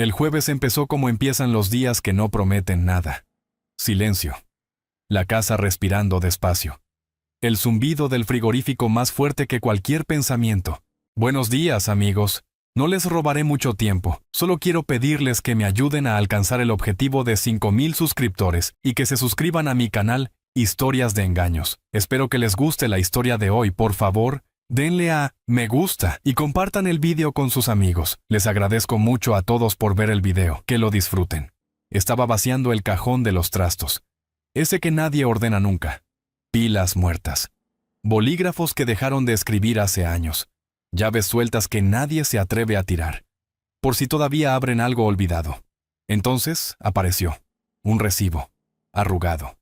El jueves empezó como empiezan los días que no prometen nada. Silencio. La casa respirando despacio. El zumbido del frigorífico más fuerte que cualquier pensamiento. Buenos días, amigos. No les robaré mucho tiempo. Solo quiero pedirles que me ayuden a alcanzar el objetivo de 5,000 suscriptores y que se suscriban a mi canal Historias de Engaños. Espero que les guste la historia de hoy. Por favor, denle a me gusta y compartan el video con sus amigos. Les agradezco mucho a todos por ver el video. Que lo disfruten. Estaba vaciando el cajón de los trastos. Ese que nadie ordena nunca. Pilas muertas. Bolígrafos que dejaron de escribir hace años. Llaves sueltas que nadie se atreve a tirar. Por si todavía abren algo olvidado. Entonces apareció. Un recibo. Arrugado.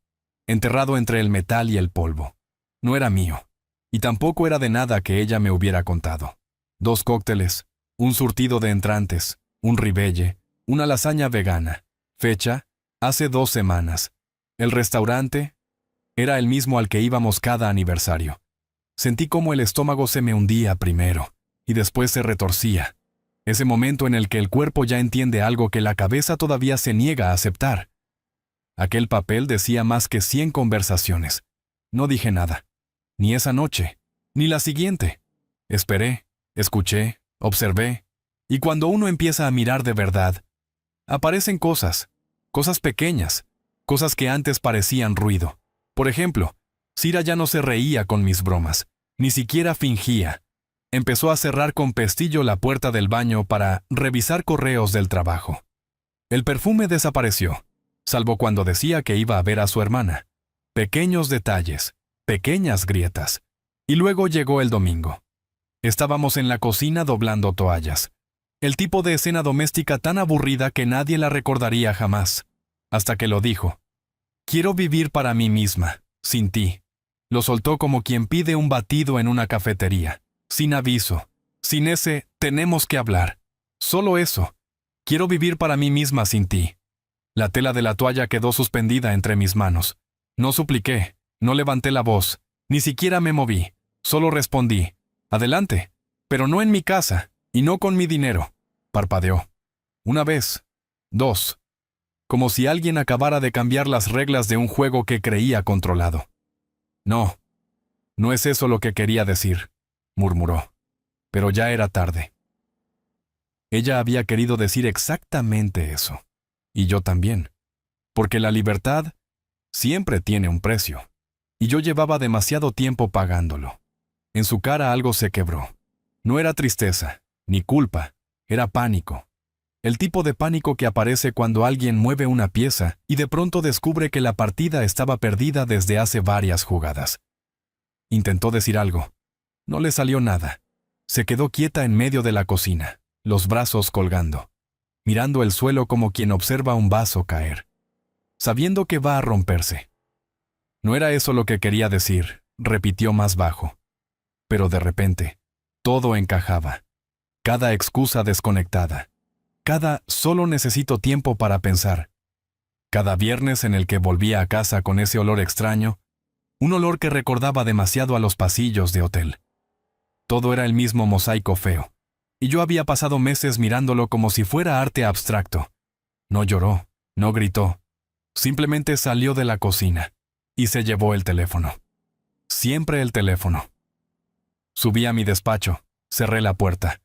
Enterrado entre el metal y el polvo. No era mío. Y tampoco era de nada que ella me hubiera contado. 2 cócteles, un surtido de entrantes, un ribeye, una lasaña vegana. Fecha, hace 2 semanas. El restaurante era el mismo al que íbamos cada aniversario. Sentí como el estómago se me hundía primero, y después se retorcía. Ese momento en el que el cuerpo ya entiende algo que la cabeza todavía se niega a aceptar. Aquel papel decía más que 100 conversaciones. No dije nada. Ni esa noche, ni la siguiente. Esperé, escuché, observé, y cuando uno empieza a mirar de verdad, aparecen cosas pequeñas, cosas que antes parecían ruido. Por ejemplo, Cira ya no se reía con mis bromas, ni siquiera fingía. Empezó a cerrar con pestillo la puerta del baño para revisar correos del trabajo. El perfume desapareció, salvo cuando decía que iba a ver a su hermana. Pequeños detalles, pequeñas grietas. Y luego llegó el domingo. Estábamos en la cocina doblando toallas. El tipo de escena doméstica tan aburrida que nadie la recordaría jamás. Hasta que lo dijo. Quiero vivir para mí misma, sin ti. Lo soltó como quien pide un batido en una cafetería. Sin aviso. Sin ese, tenemos que hablar. Solo eso. Quiero vivir para mí misma sin ti. La tela de la toalla quedó suspendida entre mis manos. No supliqué, no levanté la voz, ni siquiera me moví. Solo respondí. Adelante. Pero no en mi casa, y no con mi dinero. Parpadeó. 1 vez. 2. Como si alguien acabara de cambiar las reglas de un juego que creía controlado. No. No es eso lo que quería decir, murmuró. Pero ya era tarde. Ella había querido decir exactamente eso. Y yo también. Porque la libertad siempre tiene un precio. Y yo llevaba demasiado tiempo pagándolo. En su cara algo se quebró. No era tristeza, ni culpa, era pánico. El tipo de pánico que aparece cuando alguien mueve una pieza y de pronto descubre que la partida estaba perdida desde hace varias jugadas. Intentó decir algo. No le salió nada. Se quedó quieta en medio de la cocina, los brazos colgando, mirando el suelo como quien observa un vaso caer, sabiendo que va a romperse. No era eso lo que quería decir, repitió más bajo. Pero de repente, todo encajaba. Cada excusa desconectada. Cada solo necesito tiempo para pensar. Cada viernes en el que volvía a casa con ese olor extraño, un olor que recordaba demasiado a los pasillos de hotel. Todo era el mismo mosaico feo, y yo había pasado meses mirándolo como si fuera arte abstracto. No lloró, no gritó, simplemente salió de la cocina y se llevó el teléfono. Siempre el teléfono. Subí a mi despacho, cerré la puerta,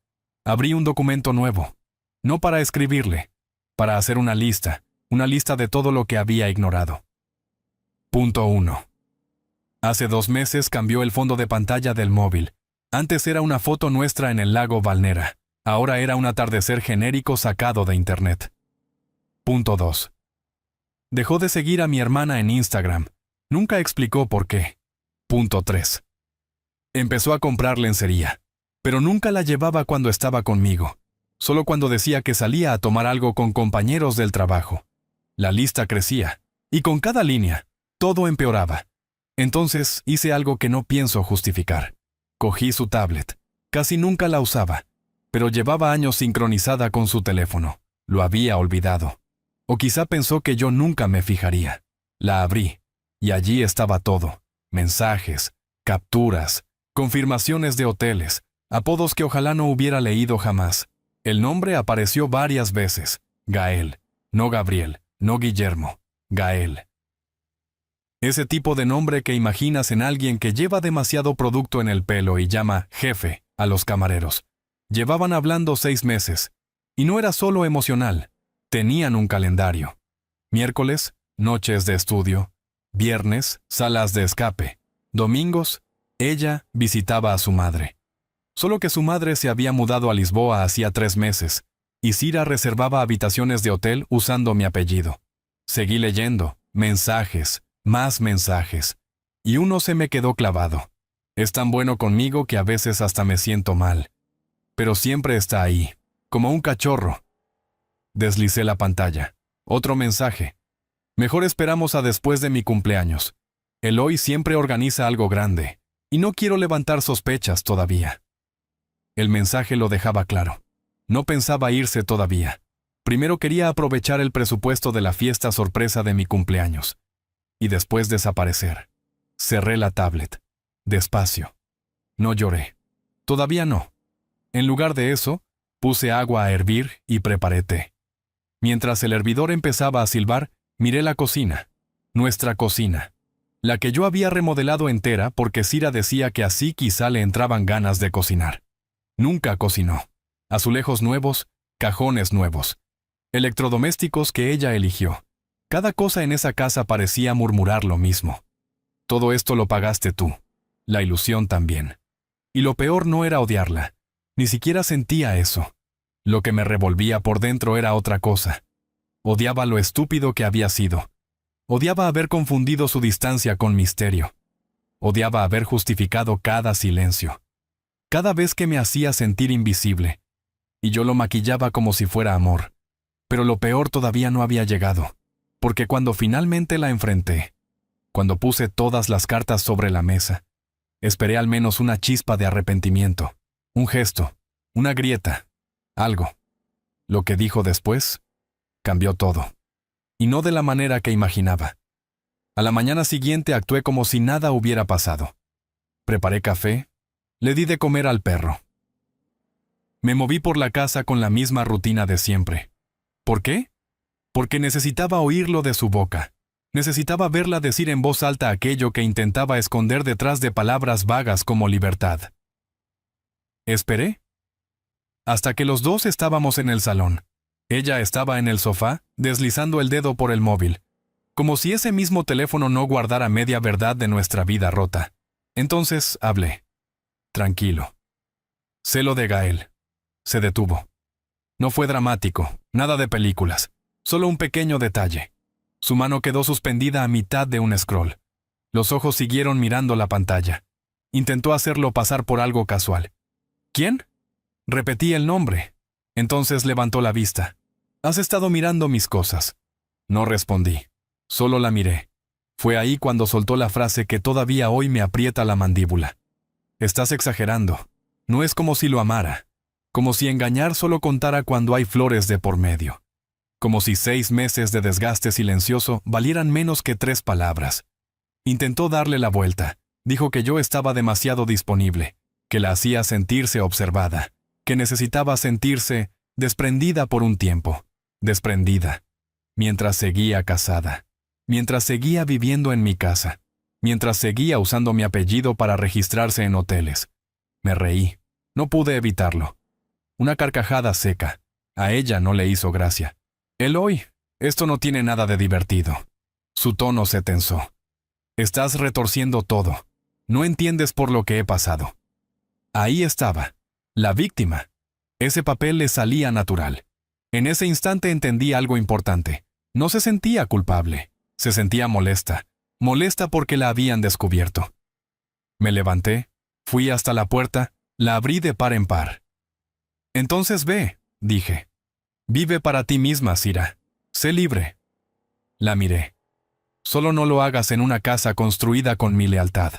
abrí un documento nuevo. No para escribirle, para hacer una lista de todo lo que había ignorado. Punto 1. Hace 2 meses cambió el fondo de pantalla del móvil. Antes era una foto nuestra en el lago Valnera. Ahora era un atardecer genérico sacado de internet. Punto 2. Dejó de seguir a mi hermana en Instagram. Nunca explicó por qué. Punto 3. Empezó a comprar lencería, pero nunca la llevaba cuando estaba conmigo. Solo cuando decía que salía a tomar algo con compañeros del trabajo. La lista crecía, y con cada línea, todo empeoraba. Entonces hice algo que no pienso justificar. Cogí su tablet. Casi nunca la usaba, pero llevaba años sincronizada con su teléfono. Lo había olvidado. O quizá pensó que yo nunca me fijaría. La abrí, y allí estaba todo. Mensajes, capturas, confirmaciones de hoteles, apodos que ojalá no hubiera leído jamás. El nombre apareció varias veces, Gael. No Gabriel, no Guillermo. Gael. Ese tipo de nombre que imaginas en alguien que lleva demasiado producto en el pelo y llama jefe a los camareros. Llevaban hablando 6 meses. Y no era solo emocional. Tenían un calendario. Miércoles, noches de estudio. Viernes, salas de escape. Domingos, ella visitaba a su madre. Solo que su madre se había mudado a Lisboa hacía 3 meses, y Cira reservaba habitaciones de hotel usando mi apellido. Seguí leyendo, mensajes, más mensajes, y uno se me quedó clavado. Es tan bueno conmigo que a veces hasta me siento mal. Pero siempre está ahí, como un cachorro. Deslicé la pantalla. Otro mensaje. Mejor esperamos a después de mi cumpleaños. Eloy siempre organiza algo grande, y no quiero levantar sospechas todavía. El mensaje lo dejaba claro. No pensaba irse todavía. Primero quería aprovechar el presupuesto de la fiesta sorpresa de mi cumpleaños. Y después desaparecer. Cerré la tablet. Despacio. No lloré. Todavía no. En lugar de eso, puse agua a hervir y preparé té. Mientras el hervidor empezaba a silbar, miré la cocina. Nuestra cocina. La que yo había remodelado entera porque Cira decía que así quizá le entraban ganas de cocinar. Nunca cocinó. Azulejos nuevos, cajones nuevos. Electrodomésticos que ella eligió. Cada cosa en esa casa parecía murmurar lo mismo. Todo esto lo pagaste tú. La ilusión también. Y lo peor no era odiarla. Ni siquiera sentía eso. Lo que me revolvía por dentro era otra cosa. Odiaba lo estúpido que había sido. Odiaba haber confundido su distancia con misterio. Odiaba haber justificado cada silencio. Cada vez que me hacía sentir invisible. Y yo lo maquillaba como si fuera amor. Pero lo peor todavía no había llegado. Porque cuando finalmente la enfrenté, cuando puse todas las cartas sobre la mesa, esperé al menos una chispa de arrepentimiento, un gesto, una grieta, algo. Lo que dijo después cambió todo. Y no de la manera que imaginaba. A la mañana siguiente actué como si nada hubiera pasado. Preparé café, le di de comer al perro. Me moví por la casa con la misma rutina de siempre. ¿Por qué? Porque necesitaba oírlo de su boca. Necesitaba verla decir en voz alta aquello que intentaba esconder detrás de palabras vagas como libertad. Esperé. Hasta que los dos estábamos en el salón. Ella estaba en el sofá, deslizando el dedo por el móvil, como si ese mismo teléfono no guardara media verdad de nuestra vida rota. Entonces hablé. Tranquilo. Sé lo de Gael. Se detuvo. No fue dramático, nada de películas, solo un pequeño detalle. Su mano quedó suspendida a mitad de un scroll. Los ojos siguieron mirando la pantalla. Intentó hacerlo pasar por algo casual. ¿Quién? Repetí el nombre. Entonces levantó la vista. Has estado mirando mis cosas. No respondí. Solo la miré. Fue ahí cuando soltó la frase que todavía hoy me aprieta la mandíbula. Estás exagerando. No es como si lo amara. Como si engañar solo contara cuando hay flores de por medio. Como si 6 meses de desgaste silencioso valieran menos que 3 palabras. Intentó darle la vuelta. Dijo que yo estaba demasiado disponible, que la hacía sentirse observada, que necesitaba sentirse desprendida por un tiempo. Desprendida. Mientras seguía casada. Mientras seguía viviendo en mi casa. Mientras seguía usando mi apellido para registrarse en hoteles. Me reí. No pude evitarlo. Una carcajada seca. A ella no le hizo gracia. Eloy, esto no tiene nada de divertido. Su tono se tensó. Estás retorciendo todo. No entiendes por lo que he pasado. Ahí estaba. La víctima. Ese papel le salía natural. En ese instante entendí algo importante. No se sentía culpable. Se sentía molesta. Molesta porque la habían descubierto. Me levanté, fui hasta la puerta, la abrí de par en par. Entonces ve, dije. Vive para ti misma, Cira. Sé libre. La miré. Solo no lo hagas en una casa construida con mi lealtad.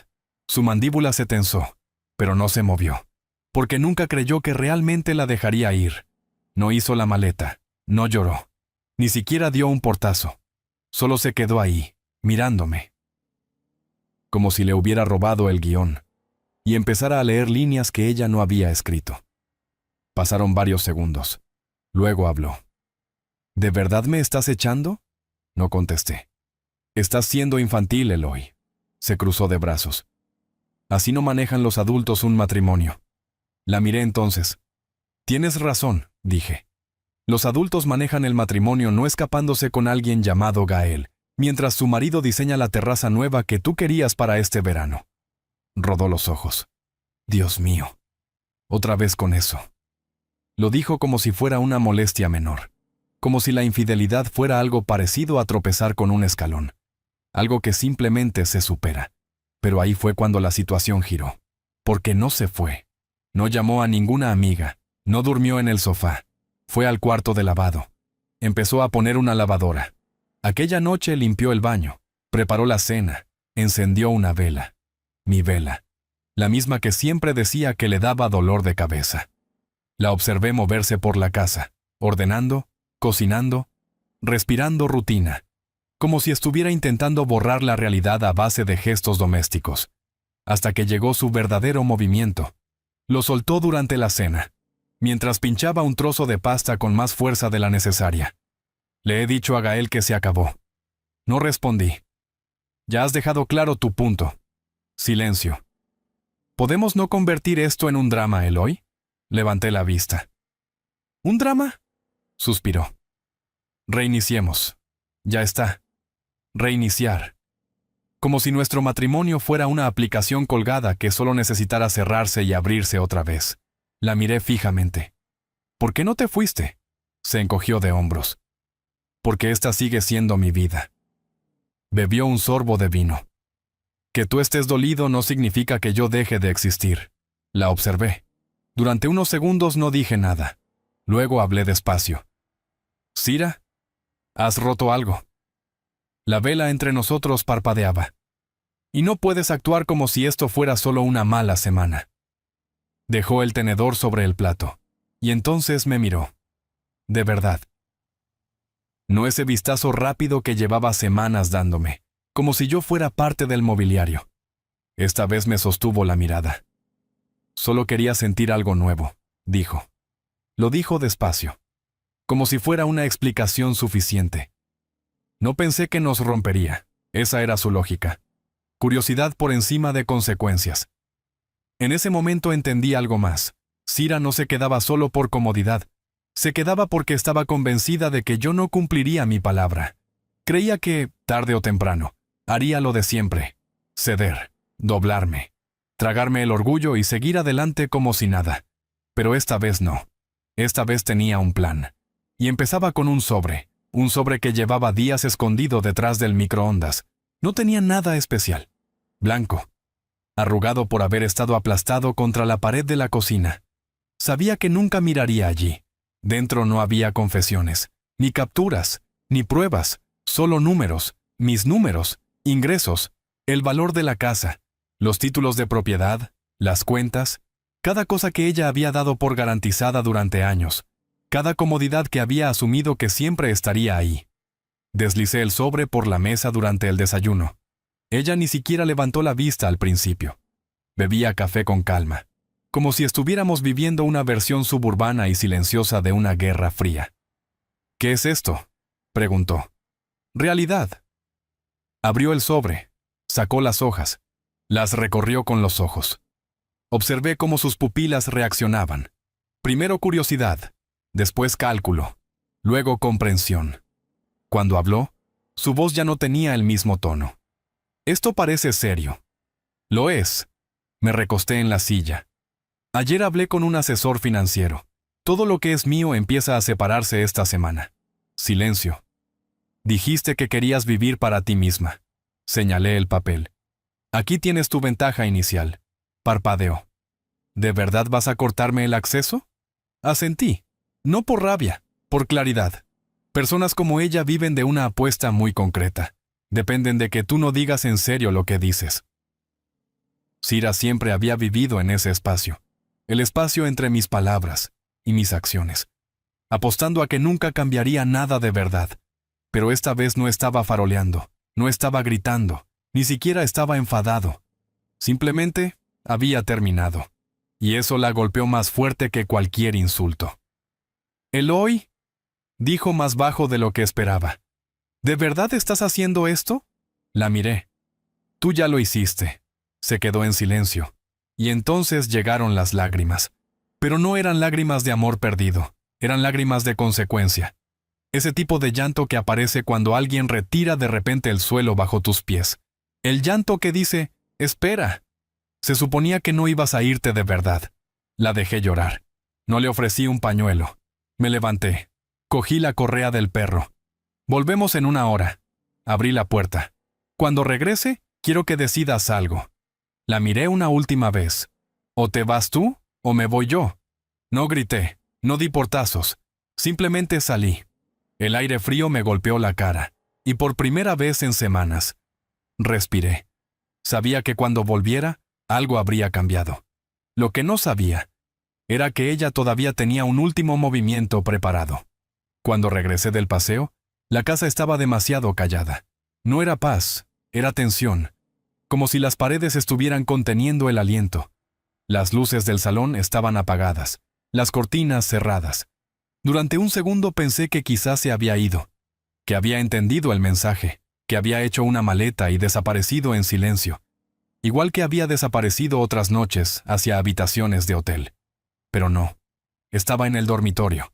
Su mandíbula se tensó, pero no se movió. Porque nunca creyó que realmente la dejaría ir. No hizo la maleta, no lloró. Ni siquiera dio un portazo. Solo se quedó ahí, mirándome. Como si le hubiera robado el guión. Y empezara a leer líneas que ella no había escrito. Pasaron varios segundos. Luego habló. ¿De verdad me estás echando? No contesté. Estás siendo infantil, Eloy. Se cruzó de brazos. Así no manejan los adultos un matrimonio. La miré entonces. Tienes razón, dije. Los adultos manejan el matrimonio no escapándose con alguien llamado Gael, mientras su marido diseña la terraza nueva que tú querías para este verano. Rodó los ojos. Dios mío. Otra vez con eso. Lo dijo como si fuera una molestia menor, como si la infidelidad fuera algo parecido a tropezar con un escalón, algo que simplemente se supera. Pero ahí fue cuando la situación giró, porque no se fue. No llamó a ninguna amiga, no durmió en el sofá. Fue al cuarto de lavado. Empezó a poner una lavadora. Aquella noche limpió el baño, preparó la cena, encendió una vela. Mi vela. La misma que siempre decía que le daba dolor de cabeza. La observé moverse por la casa, ordenando, cocinando, respirando rutina, como si estuviera intentando borrar la realidad a base de gestos domésticos, hasta que llegó su verdadero movimiento. Lo soltó durante la cena, mientras pinchaba un trozo de pasta con más fuerza de la necesaria. Le he dicho a Gael que se acabó. No respondí. Ya has dejado claro tu punto. Silencio. ¿Podemos no convertir esto en un drama, Eloy? Levanté la vista. ¿Un drama? Suspiró. Reiniciemos. Ya está. Reiniciar. Como si nuestro matrimonio fuera una aplicación colgada que solo necesitara cerrarse y abrirse otra vez. La miré fijamente. ¿Por qué no te fuiste? Se encogió de hombros. Porque esta sigue siendo mi vida. Bebió un sorbo de vino. Que tú estés dolido no significa que yo deje de existir. La observé. Durante unos segundos no dije nada. Luego hablé despacio. Sira, has roto algo. La vela entre nosotros parpadeaba. Y no puedes actuar como si esto fuera solo una mala semana. Dejó el tenedor sobre el plato. Y entonces me miró. De verdad. No ese vistazo rápido que llevaba semanas dándome, como si yo fuera parte del mobiliario. Esta vez me sostuvo la mirada. Solo quería sentir algo nuevo, dijo. Lo dijo despacio, como si fuera una explicación suficiente. No pensé que nos rompería, esa era su lógica. Curiosidad por encima de consecuencias. En ese momento entendí algo más. Sira no se quedaba solo por comodidad. Se quedaba porque estaba convencida de que yo no cumpliría mi palabra. Creía que, tarde o temprano, haría lo de siempre. Ceder, doblarme, tragarme el orgullo y seguir adelante como si nada. Pero esta vez no. Esta vez tenía un plan. Y empezaba con un sobre que llevaba días escondido detrás del microondas. No tenía nada especial. Blanco. Arrugado por haber estado aplastado contra la pared de la cocina. Sabía que nunca miraría allí. Dentro no había confesiones, ni capturas, ni pruebas, solo números, mis números, ingresos, el valor de la casa, los títulos de propiedad, las cuentas, cada cosa que ella había dado por garantizada durante años, cada comodidad que había asumido que siempre estaría ahí. Deslicé el sobre por la mesa durante el desayuno. Ella ni siquiera levantó la vista al principio. Bebía café con calma, como si estuviéramos viviendo una versión suburbana y silenciosa de una guerra fría. ¿Qué es esto?, preguntó. Realidad. Abrió el sobre, sacó las hojas, las recorrió con los ojos. Observé cómo sus pupilas reaccionaban. Primero curiosidad, después cálculo, luego comprensión. Cuando habló, su voz ya no tenía el mismo tono. Esto parece serio. Lo es. Me recosté en la silla. Ayer hablé con un asesor financiero. Todo lo que es mío empieza a separarse esta semana. Silencio. Dijiste que querías vivir para ti misma. Señalé el papel. Aquí tienes tu ventaja inicial. Parpadeó. ¿De verdad vas a cortarme el acceso? Asentí. No por rabia, por claridad. Personas como ella viven de una apuesta muy concreta. Dependen de que tú no digas en serio lo que dices. Sira siempre había vivido en ese espacio. El espacio entre mis palabras y mis acciones, apostando a que nunca cambiaría nada de verdad. Pero esta vez no estaba faroleando, no estaba gritando, ni siquiera estaba enfadado. Simplemente había terminado. Y eso la golpeó más fuerte que cualquier insulto. Eloy, dijo más bajo de lo que esperaba. ¿De verdad estás haciendo esto? La miré. Tú ya lo hiciste. Se quedó en silencio. Y entonces llegaron las lágrimas. Pero no eran lágrimas de amor perdido, eran lágrimas de consecuencia. Ese tipo de llanto que aparece cuando alguien retira de repente el suelo bajo tus pies. El llanto que dice, espera. Se suponía que no ibas a irte de verdad. La dejé llorar. No le ofrecí un pañuelo. Me levanté. Cogí la correa del perro. Volvemos en 1 hora. Abrí la puerta. Cuando regrese, quiero que decidas algo. La miré una última vez. O te vas tú, o me voy yo. No grité, no di portazos. Simplemente salí. El aire frío me golpeó la cara. Y por primera vez en semanas. Respiré. Sabía que cuando volviera, algo habría cambiado. Lo que no sabía era que ella todavía tenía un último movimiento preparado. Cuando regresé del paseo, la casa estaba demasiado callada. No era paz, era tensión, como si las paredes estuvieran conteniendo el aliento. Las luces del salón estaban apagadas, las cortinas cerradas. Durante un segundo pensé que quizás se había ido, que había entendido el mensaje, que había hecho una maleta y desaparecido en silencio, igual que había desaparecido otras noches hacia habitaciones de hotel. Pero no. Estaba en el dormitorio,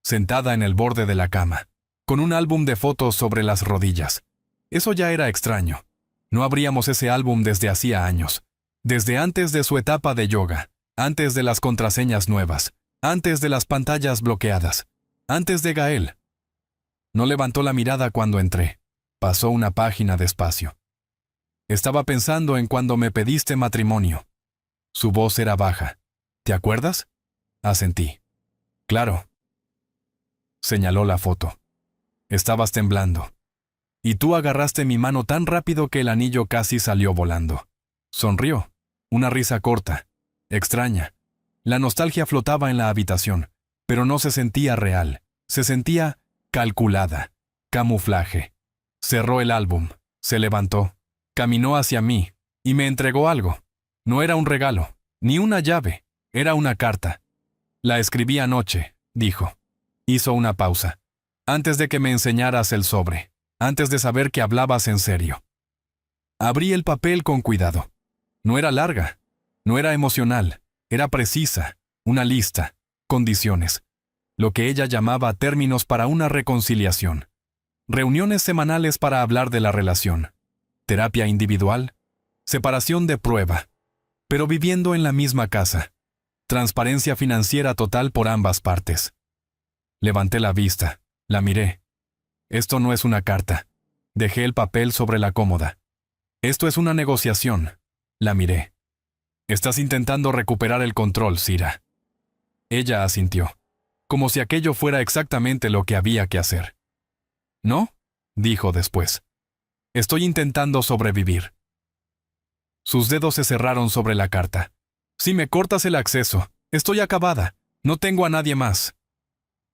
sentada en el borde de la cama, con un álbum de fotos sobre las rodillas. Eso ya era extraño. No abríamos ese álbum desde hacía años, desde antes de su etapa de yoga, antes de las contraseñas nuevas, antes de las pantallas bloqueadas, antes de Gael. No levantó la mirada cuando entré. Pasó una página despacio. Estaba pensando en cuando me pediste matrimonio. Su voz era baja. ¿Te acuerdas? Asentí. Claro. Señaló la foto. Estabas temblando. Y tú agarraste mi mano tan rápido que el anillo casi salió volando. Sonrió. Una risa corta, extraña. La nostalgia flotaba en la habitación, pero no se sentía real. Se sentía calculada. Camuflaje. Cerró el álbum. Se levantó. Caminó hacia mí. Y me entregó algo. No era un regalo, ni una llave. Era una carta. La escribí anoche, dijo. Hizo una pausa. Antes de que me enseñaras el sobre. Antes de saber que hablabas en serio. Abrí el papel con cuidado. No era larga. No era emocional. Era precisa. Una lista. Condiciones. Lo que ella llamaba términos para una reconciliación. Reuniones semanales para hablar de la relación. Terapia individual. Separación de prueba. Pero viviendo en la misma casa. Transparencia financiera total por ambas partes. Levanté la vista. La miré. Esto no es una carta. Dejé el papel sobre la cómoda. Esto es una negociación. La miré. Estás intentando recuperar el control, Sira. Ella asintió, como si aquello fuera exactamente lo que había que hacer. ¿No? Dijo después. Estoy intentando sobrevivir. Sus dedos se cerraron sobre la carta. Si me cortas el acceso, estoy acabada. No tengo a nadie más.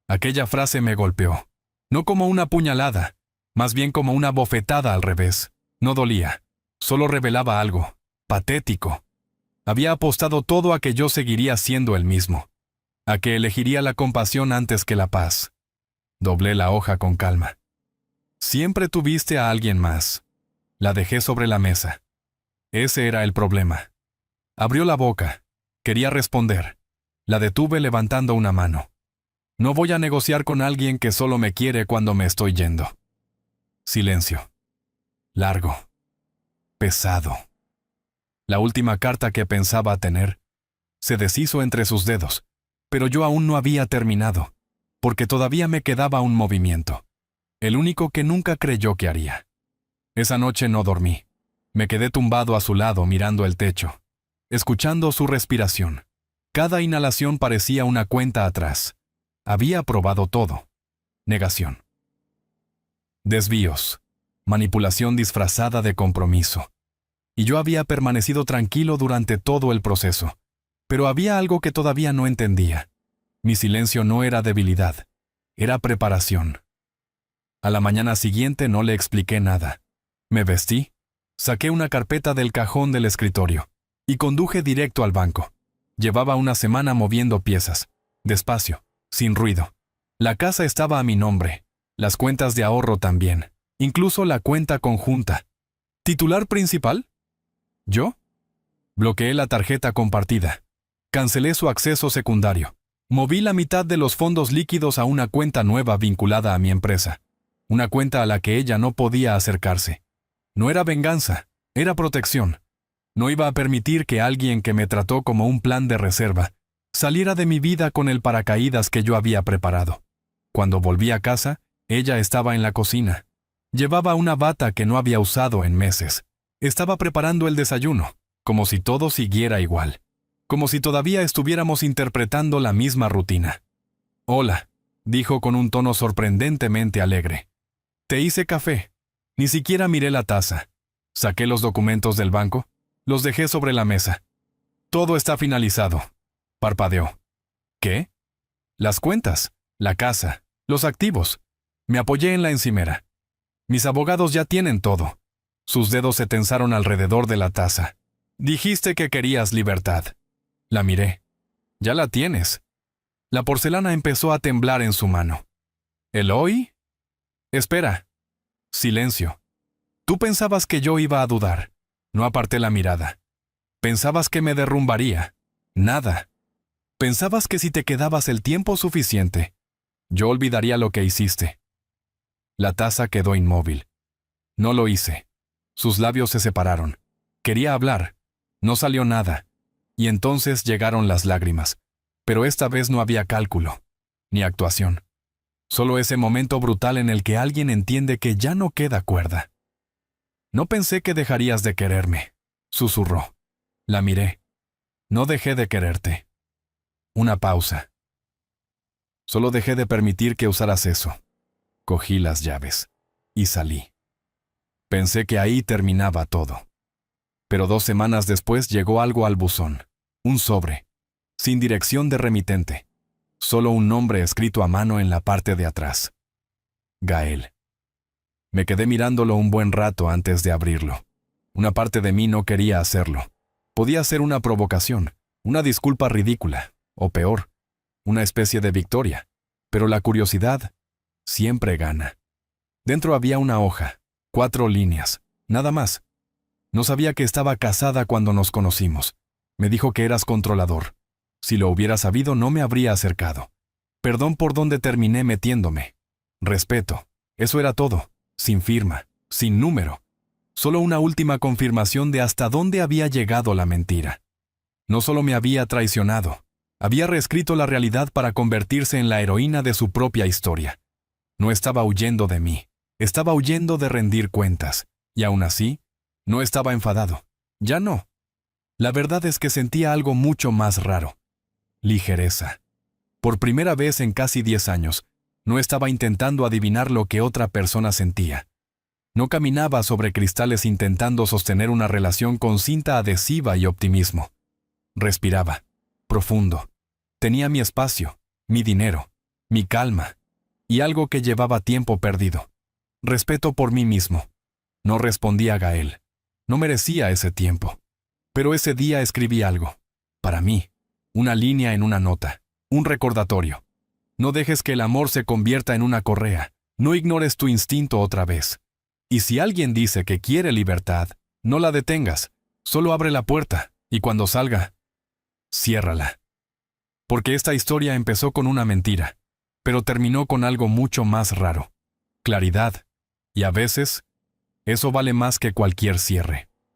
Aquella frase me golpeó. No como una puñalada, más bien como una bofetada al revés. No dolía, solo revelaba algo, patético. Había apostado todo a que yo seguiría siendo el mismo, a que elegiría la compasión antes que la paz. Doblé la hoja con calma. Siempre tuviste a alguien más. La dejé sobre la mesa. Ese era el problema. Abrió la boca. Quería responder. La detuve levantando una mano. No voy a negociar con alguien que solo me quiere cuando me estoy yendo. Silencio. Largo. Pesado. La última carta que pensaba tener se deshizo entre sus dedos, pero yo aún no había terminado, porque todavía me quedaba un movimiento, el único que nunca creyó que haría. Esa noche no dormí. Me quedé tumbado a su lado mirando el techo, escuchando su respiración. Cada inhalación parecía una cuenta atrás. Había probado todo. Negación. Desvíos. Manipulación disfrazada de compromiso. Y yo había permanecido tranquilo durante todo el proceso. Pero había algo que todavía no entendía. Mi silencio no era debilidad. Era preparación. A la mañana siguiente no le expliqué nada. Me vestí, saqué una carpeta del cajón del escritorio y conduje directo al banco. Llevaba una semana moviendo piezas. Despacio. Sin ruido. La casa estaba a mi nombre, las cuentas de ahorro también, incluso la cuenta conjunta. ¿Titular principal? ¿Yo? Bloqueé la tarjeta compartida. Cancelé su acceso secundario. Moví la mitad de los fondos líquidos a una cuenta nueva vinculada a mi empresa. Una cuenta a la que ella no podía acercarse. No era venganza, era protección. No iba a permitir que alguien que me trató como un plan de reserva saliera de mi vida con el paracaídas que yo había preparado. Cuando volví a casa, ella estaba en la cocina. Llevaba una bata que no había usado en meses. Estaba preparando el desayuno, como si todo siguiera igual. Como si todavía estuviéramos interpretando la misma rutina. «Hola», dijo con un tono sorprendentemente alegre. «Te hice café. Ni siquiera miré la taza. Saqué los documentos del banco. Los dejé sobre la mesa. Todo está finalizado», parpadeó. «¿Qué?» «Las cuentas, la casa, los activos». Me apoyé en la encimera. «Mis abogados ya tienen todo». Sus dedos se tensaron alrededor de la taza. «Dijiste que querías libertad». La miré. «Ya la tienes». La porcelana empezó a temblar en su mano. «¿Eloy?» «Espera». Silencio. «Tú pensabas que yo iba a dudar». No aparté la mirada. «Pensabas que me derrumbaría». «Nada». «Pensabas que si te quedabas el tiempo suficiente, yo olvidaría lo que hiciste». La taza quedó inmóvil. No lo hice. Sus labios se separaron. Quería hablar. No salió nada. Y entonces llegaron las lágrimas. Pero esta vez no había cálculo, ni actuación. Solo ese momento brutal en el que alguien entiende que ya no queda cuerda. «No pensé que dejarías de quererme», susurró. La miré. «No dejé de quererte». Una pausa. «Solo dejé de permitir que usaras eso». Cogí las llaves. Y salí. Pensé que ahí terminaba todo. Pero 2 semanas después llegó algo al buzón. Un sobre. Sin dirección de remitente. Solo un nombre escrito a mano en la parte de atrás. Gael. Me quedé mirándolo un buen rato antes de abrirlo. Una parte de mí no quería hacerlo. Podía ser una provocación, una disculpa ridícula, o peor, una especie de victoria. Pero la curiosidad siempre gana. Dentro había una hoja, 4 líneas, nada más. No sabía que estaba casada cuando nos conocimos. Me dijo que eras controlador. Si lo hubiera sabido, no me habría acercado. Perdón por donde terminé metiéndome. Respeto. Eso era todo. Sin firma, sin número. Solo una última confirmación de hasta dónde había llegado la mentira. No solo me había traicionado, había reescrito la realidad para convertirse en la heroína de su propia historia. No estaba huyendo de mí, estaba huyendo de rendir cuentas. Y aún así, no estaba enfadado. Ya no. La verdad es que sentía algo mucho más raro. Ligereza. Por primera vez en casi 10 años, no estaba intentando adivinar lo que otra persona sentía. No caminaba sobre cristales intentando sostener una relación con cinta adhesiva y optimismo. Respiraba. Profundo. Tenía mi espacio, mi dinero, mi calma, y algo que llevaba tiempo perdido. Respeto por mí mismo. No respondí a Gael. No merecía ese tiempo. Pero ese día escribí algo. Para mí. Una línea en una nota. Un recordatorio. No dejes que el amor se convierta en una correa. No ignores tu instinto otra vez. Y si alguien dice que quiere libertad, no la detengas. Solo abre la puerta, y cuando salga, ciérrala. Porque esta historia empezó con una mentira, pero terminó con algo mucho más raro. Claridad. Y a veces, eso vale más que cualquier cierre.